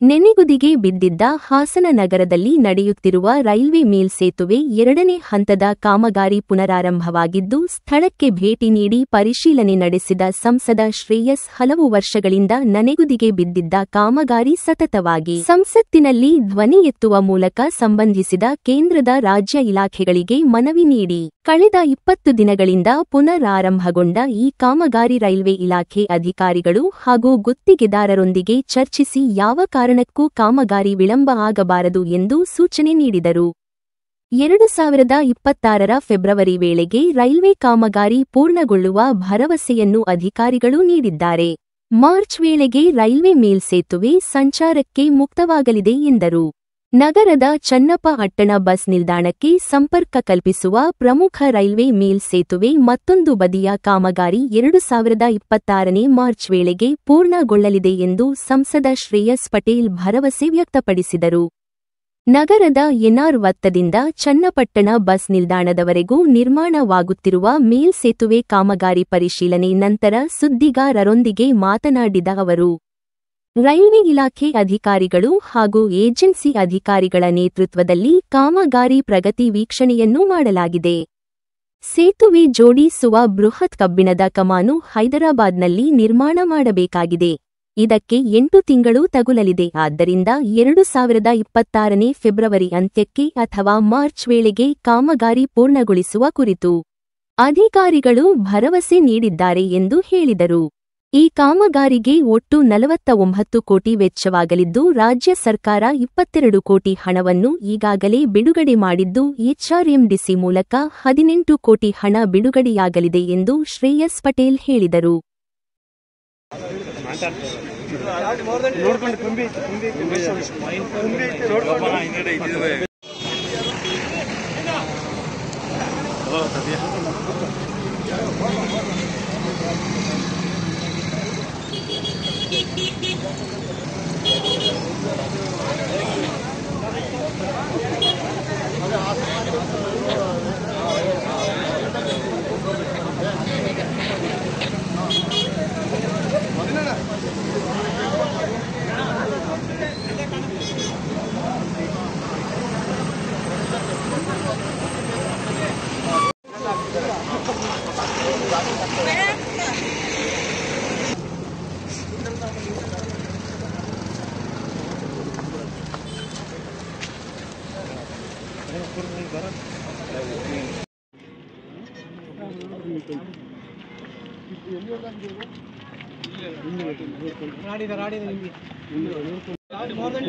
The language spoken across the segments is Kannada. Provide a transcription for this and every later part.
ನೆನೆಗುದಿಗೆ ಬಿದ್ದಿದ್ದ ಹಾಸನ ನಗರದಲ್ಲಿ ನಡೆಯುತ್ತಿರುವ ರೈಲ್ವೆ ಮೇಲ್ಸೇತುವೆ 2ನೇ ಹಂತದ ಕಾಮಗಾರಿ ಪುನರಾರಂಭವಾಗಿದ್ದು, ಸ್ಥಳಕ್ಕೆ ಭೇಟಿ ನೀಡಿ ಪರಿಶೀಲನೆ ನಡೆಸಿದ ಸಂಸದ ಶ್ರೇಯಸ್ ಹಲವು ವರ್ಷಗಳಿಂದ ನನೆಗುದಿಗೆ ಬಿದ್ದಿದ್ದ ಕಾಮಗಾರಿ ಸತತವಾಗಿ ಸಂಸತ್ತಿನಲ್ಲಿ ಧ್ವನಿ ಎತ್ತುವ ಮೂಲಕ ಸಂಬಂಧಿಸಿದ ಕೇಂದ್ರದ ರಾಜ್ಯ ಇಲಾಖೆಗಳಿಗೆ ಮನವಿ ನೀಡಿ ಕಳೆದ 20 ದಿನಗಳಿಂದ ಪುನರಾರಂಭಗೊಂಡ ಈ ಕಾಮಗಾರಿ ರೈಲ್ವೆ ಇಲಾಖೆ ಅಧಿಕಾರಿಗಳು ಹಾಗೂ ಗುತ್ತಿಗೆದಾರರೊಂದಿಗೆ ಚರ್ಚಿಸಿ ಯಾವ ಕಾರಣಕ್ಕೂ ಕಾಮಗಾರಿ ವಿಳಂಬ ಆಗಬಾರದು ಎಂದು ಸೂಚನೆ ನೀಡಿದರು. 2026ರ ಫೆಬ್ರವರಿ ವೇಳೆಗೆ ರೈಲ್ವೆ ಕಾಮಗಾರಿ ಪೂರ್ಣಗೊಳ್ಳುವ ಭರವಸೆಯನ್ನು ಅಧಿಕಾರಿಗಳು ನೀಡಿದ್ದಾರೆ. ಮಾರ್ಚ್ ವೇಳೆಗೆ ರೈಲ್ವೆ ಮೇಲ್ಸೇತುವೆ ಸಂಚಾರಕ್ಕೆ ಮುಕ್ತವಾಗಲಿದೆ ಎಂದರು. ನಗರದ ಚನ್ನಪ್ಪ ಅಟ್ಟಣ ಬಸ್ ನಿಲ್ದಾಣಕ್ಕೆ ಸಂಪರ್ಕ ಕಲ್ಪಿಸುವ ಪ್ರಮುಖ ರೈಲ್ವೆ ಮೇಲ್ಸೇತುವೆ ಮತ್ತೊಂದು ಬದಿಯ ಕಾಮಗಾರಿ 2026ನೇ ಮಾರ್ಚ್ ವೇಳೆಗೆ ಪೂರ್ಣಗೊಳ್ಳಲಿದೆ ಎಂದು ಸಂಸದ ಶ್ರೇಯಸ್ ಪಟೇಲ್ ಭರವಸೆ ವ್ಯಕ್ತಪಡಿಸಿದರು. ನಗರದ ಎನ್ಆರ್ ವೃತ್ತದಿಂದ ಚನ್ನಪಟ್ಟಣ ಬಸ್ ನಿಲ್ದಾಣದವರೆಗೂ ನಿರ್ಮಾಣವಾಗುತ್ತಿರುವ ಮೇಲ್ಸೇತುವೆ ಕಾಮಗಾರಿ ಪರಿಶೀಲನೆ ನಂತರ ಸುದ್ದಿಗಾರರೊಂದಿಗೆ ಮಾತನಾಡಿದ ಅವರು, ರೈಲ್ವೆ ಇಲಾಖೆ ಅಧಿಕಾರಿಗಳು ಹಾಗೂ ಏಜೆನ್ಸಿ ಅಧಿಕಾರಿಗಳ ನೇತೃತ್ವದಲ್ಲಿ ಕಾಮಗಾರಿ ಪ್ರಗತಿ ವೀಕ್ಷಣೆಯನ್ನೂ ಮಾಡಲಾಗಿದೆ. ಸೇತುವೆ ಜೋಡಿಸುವ ಬೃಹತ್ ಕಬ್ಬಿಣದ ಕಮಾನು ಹೈದರಾಬಾದ್ನಲ್ಲಿ ನಿರ್ಮಾಣ ಮಾಡಬೇಕಾಗಿದೆ. ಇದಕ್ಕೆ 8 ತಿಂಗಳು ತಗುಲಲಿದೆ. ಆದ್ದರಿಂದ 2026ನೇ ಫೆಬ್ರವರಿ ಅಂತ್ಯಕ್ಕೆ ಅಥವಾ ಮಾರ್ಚ್ ವೇಳೆಗೆ ಕಾಮಗಾರಿ ಪೂರ್ಣಗೊಳಿಸುವ ಕುರಿತು ಅಧಿಕಾರಿಗಳು ಭರವಸೆ ನೀಡಿದ್ದಾರೆ ಎಂದು ಹೇಳಿದರು. ಈ ಕಾಮಗಾರಿಗೆ ಒಟ್ಟು 49 ಕೋಟಿ ವೆಚ್ಚವಾಗಲಿದ್ದು, ರಾಜ್ಯ ಸರ್ಕಾರ 22 ಕೋಟಿ ಹಣವನ್ನು ಈಗಾಗಲೇ ಬಿಡುಗಡೆ ಮಾಡಿದ್ದು, ಎಚ್ಆರ್ಎಂಡಿಸಿ ಮೂಲಕ 18 ಕೋಟಿ ಹಣ ಬಿಡುಗಡೆಯಾಗಲಿದೆ ಎಂದು ಶ್ರೇಯಸ್ ಪಟೇಲ್ ಹೇಳಿದರು.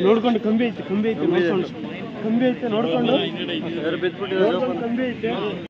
ನೋಡ್ಕೊಂಡು ಕಂಬಿ ಐತೆ ನೋಡ್ಕೊಂಡು